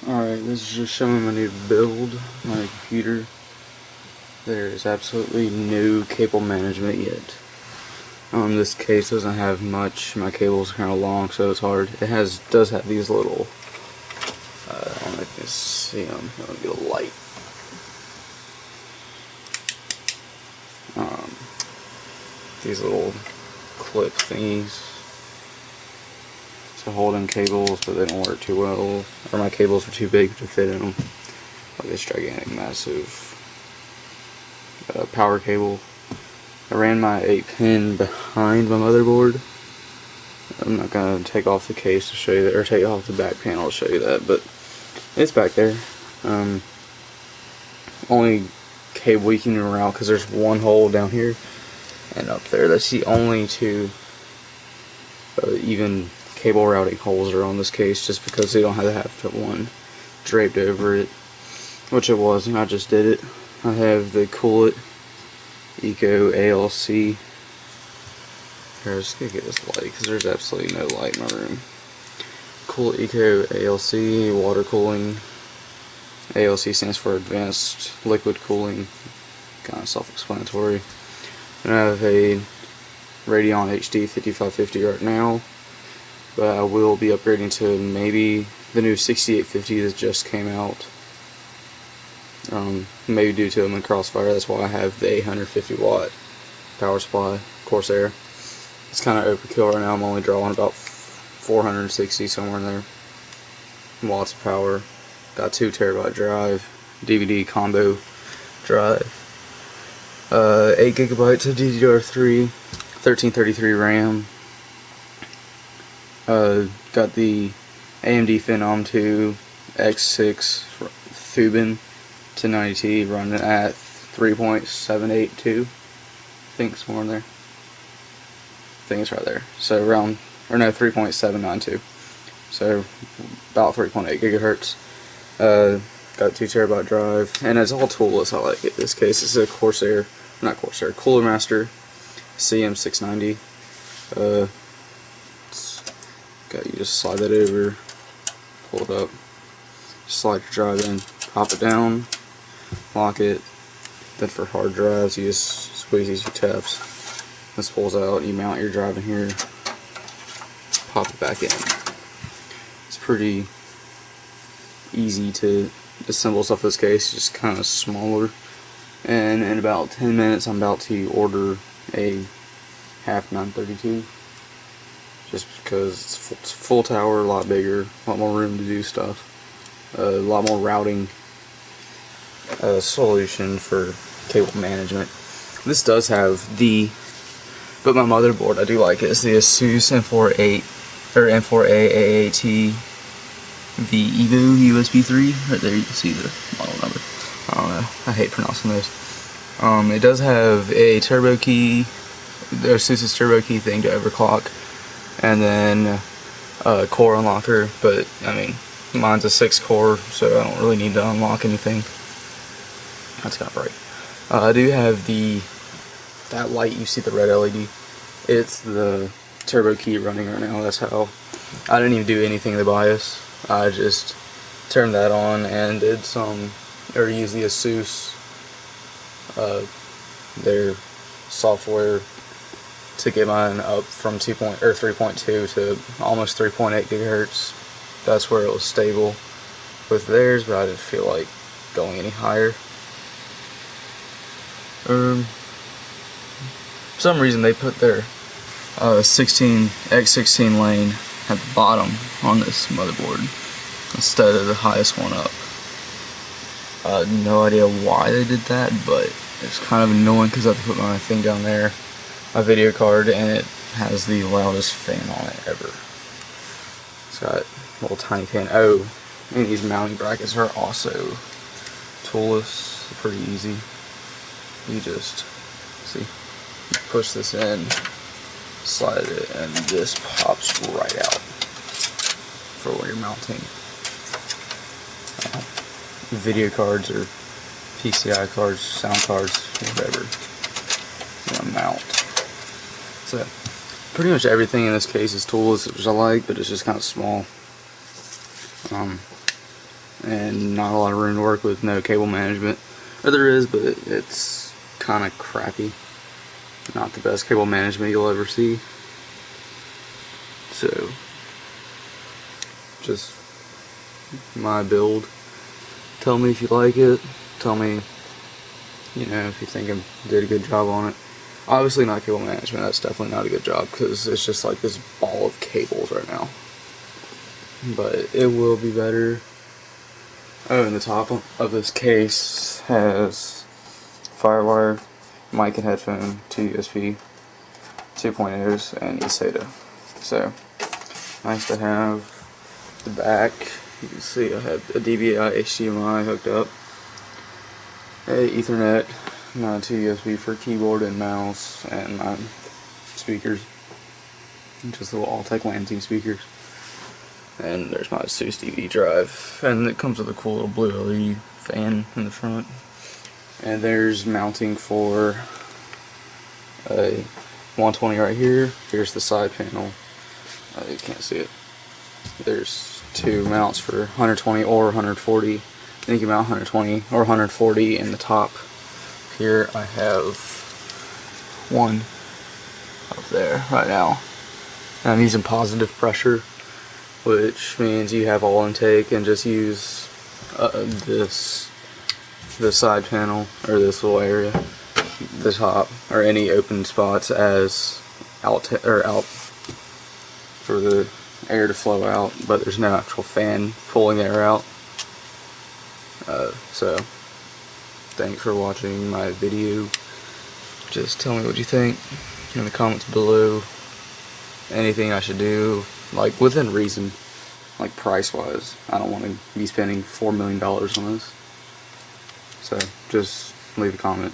Alright, this is just showing my new build, my computer. There is absolutely no cable management yet. This case doesn't have much. My cable's kind of long, so it's hard. It does have these little, I don't know if you can see them. Let me get a light. These little clip thingies to hold in cables, but they don't work too well. Or my cables are too big to fit in them. Like this gigantic, massive power cable. I ran my 8-pin behind my motherboard. I'm not gonna take off the case to show you that, or take off the back panel to show you that, but it's back there. Only cable you can route because there's one hole down here and up there. That's the only two even cable routing holes are on this case, just because they don't have to one draped over it, which it was, and I just did it. I have the Coolit ECO A.L.C. Here, I'm just gonna get this light because there's absolutely no light in my room. Coolit ECO A.L.C. water cooling. A.L.C. stands for Advanced Liquid Cooling. Kind of self-explanatory. And I have a Radeon HD 5550 right now, but I will be upgrading to maybe the new 6850 that just came out. Maybe due to them in Crossfire, that's why I have the 850 watt power supply, Corsair. It's kind of overkill right now. I'm only drawing about 460 somewhere in there. Watts of power. Got 2 terabyte drive, DVD combo drive, 8 gigabytes of DDR3, 1333 RAM. Got the AMD Phenom II X6 Thuban 1090T running at 3.782. I think it's more in there. I think it's right there. So around, or no, 3.792. So about 3.8 gigahertz. Got 2 terabyte drive, and it's all toolless. I like it. In this case, it's a Coolermaster CM-690. You just slide that over, pull it up, slide your drive in, pop it down, lock it. Then for hard drives, you just squeeze these 2 tabs. This pulls out, you mount your drive in here, pop it back in. It's pretty easy to assemble stuff in this case, just kind of smaller. And in about 10 minutes I'm about to order a half 932, just because it's full tower, a lot bigger, a lot more room to do stuff, a lot more routing solution for cable management. This does have but my motherboard, I do like it, it's the Asus M4A EVO USB 3. Right there you can see the model number. I don't know, I hate pronouncing those. It does have a turbo key, the Asus's turbo key thing to overclock, and then a core unlocker, but I mean, mine's a 6 core, so I don't really need to unlock anything. That's kind of bright. I do have that light, you see the red LED, it's the turbo key running right now. That's how, I didn't even do anything to the BIOS. I just turned that on and did used the Asus, their software to get mine up from 3.2 to almost 3.8 gigahertz. That's where it was stable with theirs, but I didn't feel like going any higher. For some reason they put their X16 lane at the bottom on this motherboard instead of the highest one up. No idea why they did that, but it's kind of annoying because I have to put my thing down there, my video card, and it has the loudest fan on it ever. It's got a little tiny fan. Oh, and these mounting brackets are also toolless. They're pretty easy. You just push this in, slide it, and this pops right out for where you're mounting video cards or PCI cards, sound cards, whatever you want to mount. So pretty much everything in this case is toolless, which I like, but it's just kind of small. and not a lot of room to work with, no cable management. Or there is, but it's kind of crappy. Not the best cable management you'll ever see. So, just my build. Tell me if you like it. Tell me, you know, if you think I did a good job on it. Obviously not cable management, that's definitely not a good job, because it's just like this ball of cables right now. But it will be better. Oh, and the top of this case has Firewire, mic and headphone, 2 USB 2.0s, and eSATA. So, nice to have. The back, you can see I have a DVI HDMI hooked up, a Ethernet, 2 USB for keyboard and mouse, and my speakers, just little Altec Lansing speakers. And there's my Asus DVD drive, and it comes with a cool little blue LED fan in the front. And there's mounting for a 120 right here. Here's the side panel. You can't see it. There's 2 mounts for 120 or 140. Then you can mount 120 or 140 in the top. Here I have one up there right now. And I'm using positive pressure, which means you have all intake, and just use this side panel, or this little area, the top, or any open spots as out for the air to flow out, but there's no actual fan pulling the air out. So thanks for watching my video. Just tell me what you think in the comments below. Anything I should do, like within reason, like price wise. I don't want to be spending $4 million on this. So just leave a comment.